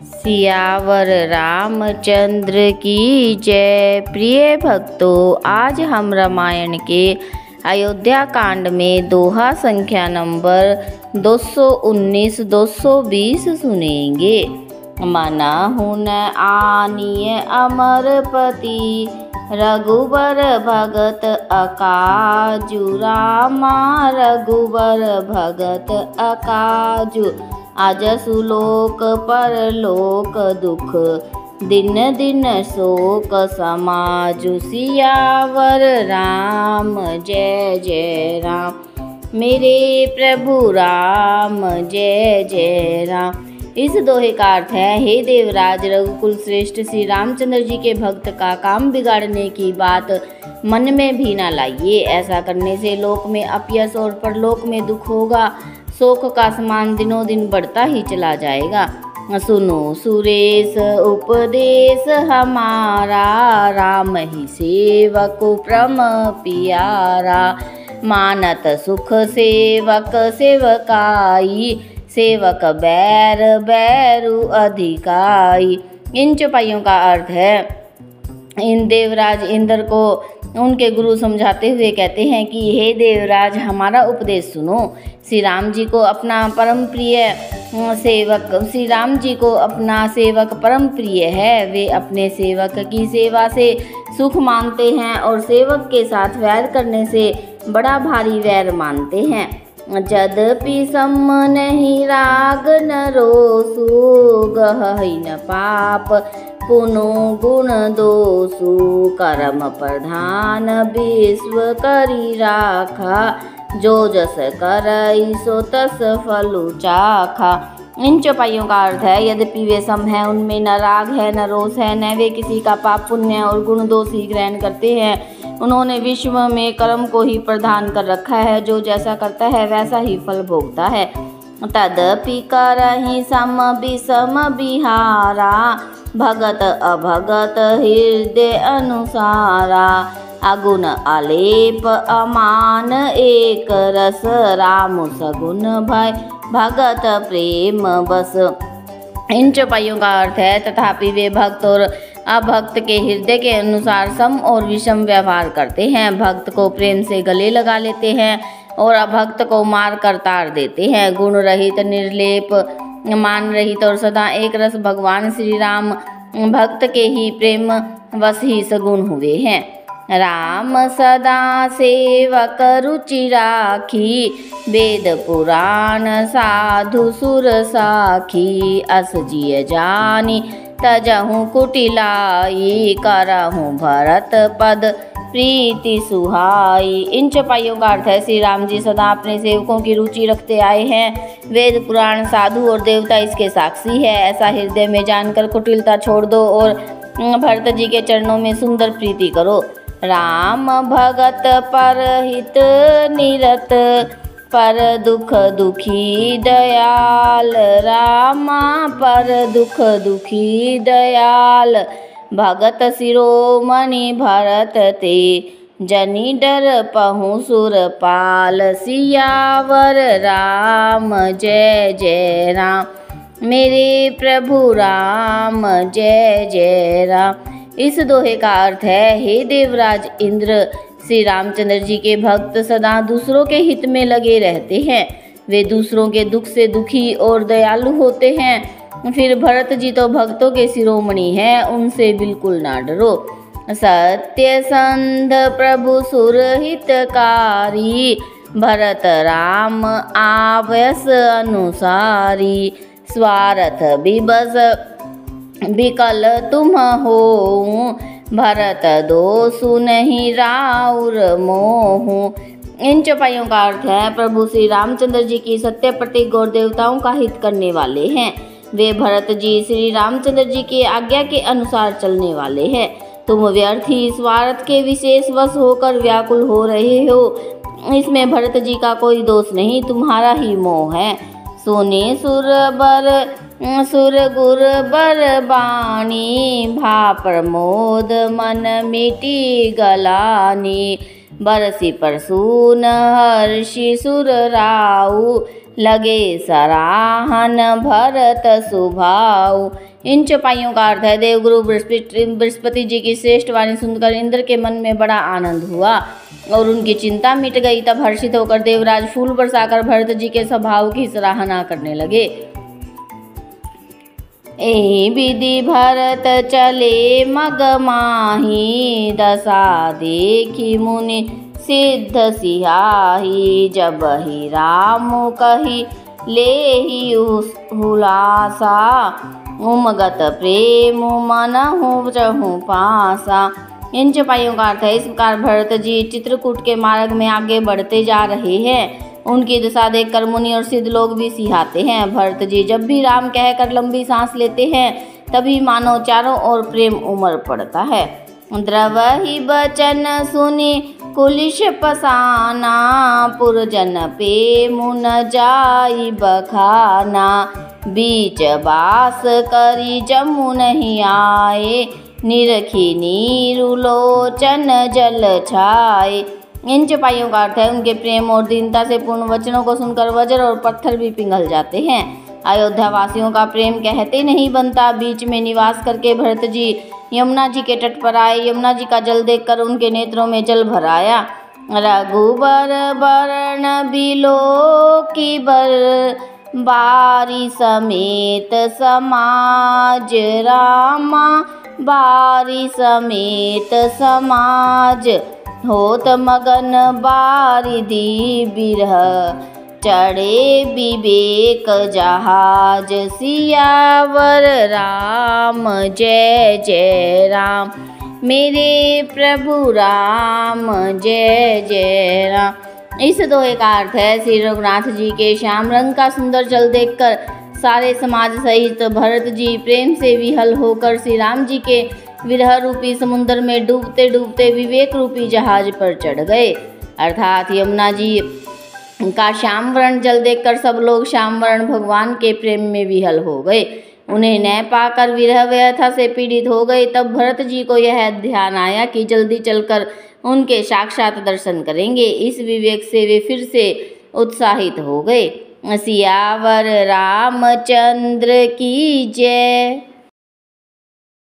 सियावर रामचंद्र की जय। प्रिय भक्तों, आज हम रामायण के अयोध्या कांड में दोहा संख्या नंबर 219-220 सुनेंगे। मना हुन आनिय अमरपति, रघुबर भगत अकाजु। रामा रघुबर भगत अकाजु, अजसु लोक परलोक दुख, दिन दिन शोक समाजु। सियावर राम जय जय राम। मेरे प्रभु राम जय जय राम। इस दोहे का अर्थ है, हे देवराज रघुकुल श्रेष्ठ श्री रामचंद्र जी के भक्त का काम बिगाड़ने की बात मन में भी ना लाइए। ऐसा करने से लोक में अपयश और परलोक में दुख होगा। शोक का समान दिनों दिन बढ़ता ही चला जाएगा। सुनो सुरेश उपदेश हमारा, राम ही सेवक परम पियारा। मानत सुख सेवक सेवकाई, सेवक बैर बैरु अधिकाई। इन चौपाइयों का अर्थ है, इन देवराज इंद्र को उनके गुरु समझाते हुए कहते हैं कि हे देवराज, हमारा उपदेश सुनो। श्री राम जी को अपना सेवक परम प्रिय है। वे अपने सेवक की सेवा से सुख मानते हैं और सेवक के साथ वैर करने से बड़ा भारी वैर मानते हैं। यद्यपि सम नहीं राग न रोसु, गहहि न पाप पुनो गुण दोषु। कर्म प्रधान विश्व करी राखा, जो जस करई सो तस फलु चाखा। इन चौपाइयों का अर्थ है, यद्यपि वे सम है, उनमें न राग है न रोष है, न वे किसी का पाप पुण्य और गुण दोष ही ग्रहण करते हैं। उन्होंने विश्व में कर्म को ही प्रधान कर रखा है। जो जैसा करता है वैसा ही फल भोगता है। तदपि करहि सम विषम बिहारा, भगत अभगत हृदय अनुसारा। अगुण अलेप अमान एक रस, राम सगुण भय भगत प्रेम बस। इन चौपाइयों का अर्थ है, तथापि वे भक्त और अभक्त के हृदय के अनुसार सम और विषम व्यवहार करते हैं। भक्त को प्रेम से गले लगा लेते हैं और अभक्त को मार कर तार देते हैं। गुण रहित निर्लेप मान रहित और सदा एक रस भगवान श्री राम भक्त के ही प्रेम वश ही सगुण हुए हैं। राम सदा सेवक रुचि राखी, वेद पुराण साधु सुर साखी। अस जिय जानी तजहु कुटिलाई, करहु भरत पद प्रीति सुहाई। इन चौपाइयों का अर्थ है, श्री राम जी सदा अपने सेवकों की रुचि रखते आए हैं। वेद पुराण साधु और देवता इसके साक्षी है। ऐसा हृदय में जानकर कुटिलता छोड़ दो और भरत जी के चरणों में सुंदर प्रीति करो। राम भगत परहित निरत, पर दुख दुखी दयाल। रामा पर दुख दुखी दयाल, भगत शिरोमणि भरत ते, जनि डर पहु सुरपाल। सियावर राम जय जय राम। मेरे प्रभु राम जय जय राम। इस दोहे का अर्थ है, हे देवराज इंद्र, श्री रामचंद्र जी के भक्त सदा दूसरों के हित में लगे रहते हैं। वे दूसरों के दुख से दुखी और दयालु होते हैं। फिर भरत जी तो भक्तों के शिरोमणि हैं, उनसे बिल्कुल ना डरो। सत्य संध प्रभु सुर हितकारी, भरत राम आवयस अनुसारी। स्वार्थ विबस विकल तुम हो, भरत दोषु नहीं राउर मोहु। इन चौपाइयों का अर्थ है, प्रभु श्री रामचंद्र जी की सत्य प्रतीक और देवताओं का हित करने वाले हैं। वे भरत जी श्री रामचंद्र जी की आज्ञा के अनुसार चलने वाले हैं। तुम व्यर्थ ही स्वार्थ के विशेष वश होकर व्याकुल हो रहे हो। इसमें भरत जी का कोई दोष नहीं, तुम्हारा ही मोह है। सुने सुर गुर बर बाणी, भा प्रमोद मन मिटी गलानी। बरसी परसून हर्षि सुर राऊ, लगे सराहन भरत सुभाऊ। इन चौपाइयों का अर्थ है, देवगुरु बृहस्पति जी की श्रेष्ठ वाणी सुनकर इंद्र के मन में बड़ा आनंद हुआ और उनकी चिंता मिट गई। तब हर्षित होकर देवराज फूल बरसाकर भरत जी के स्वभाव की सराहना करने लगे। एहि विधि भरत चले मग माही, दशा देखी मुनि सिद्ध सिहाही। जब ही राम कही लेहि हुलासा, उमगत प्रेम मनहु चहु पासा। इन चौपाइयों का अर्थ है, इस प्रकार भरत जी चित्रकूट के मार्ग में आगे बढ़ते जा रहे हैं। उनकी दशा देखकर मुनि और सिद्ध लोग भी सिहाते हैं। भरत जी जब भी राम कहकर लंबी सांस लेते हैं, तभी मानो चारों ओर प्रेम उमड़ पड़ता है। द्रवहि बचन सुनि कुलिश पसाना, पुरजन पे मुन जाई बखाना। बीच बास करी जमु नहीं आए, निरखी नीरु लोचन जल छाए। इन चौपाइयों का अर्थ है, उनके प्रेम और दीनता से पूर्ण वचनों को सुनकर वज्र और पत्थर भी पिघल जाते हैं। अयोध्या वासियों का प्रेम कहते नहीं बनता। बीच में निवास करके भरत जी यमुना जी के तट पर आए। यमुना जी का जल देखकर उनके नेत्रों में जल भर आया। रघुबर बरण बिलो की बर, बारी समेत समाज रामा, बारी समेत समाज। होत मगन बारिधि बिरह, चढ़े विवेक जहाज। सियावर राम जय जय राम, मेरे प्रभु राम जय जय राम। इस दोहे का अर्थ है, श्री रघुनाथ जी के श्याम रंग का सुंदर जल देखकर सारे समाज सहित भरत जी प्रेम से विहल होकर श्री राम जी के विरह रूपी समुद्र में डूबते डूबते विवेक रूपी जहाज पर चढ़ गए। अर्थात यमुना जी का श्याम वर्ण जल देखकर सब लोग श्याम वर्ण भगवान के प्रेम में विहल हो गए। उन्हें न पाकर विरह व्यथा से पीड़ित हो गए। तब भरत जी को यह ध्यान आया कि जल्दी चलकर उनके साक्षात दर्शन करेंगे। इस विवेक से वे फिर से उत्साहित हो गए। सियावर रामचंद्र की जय।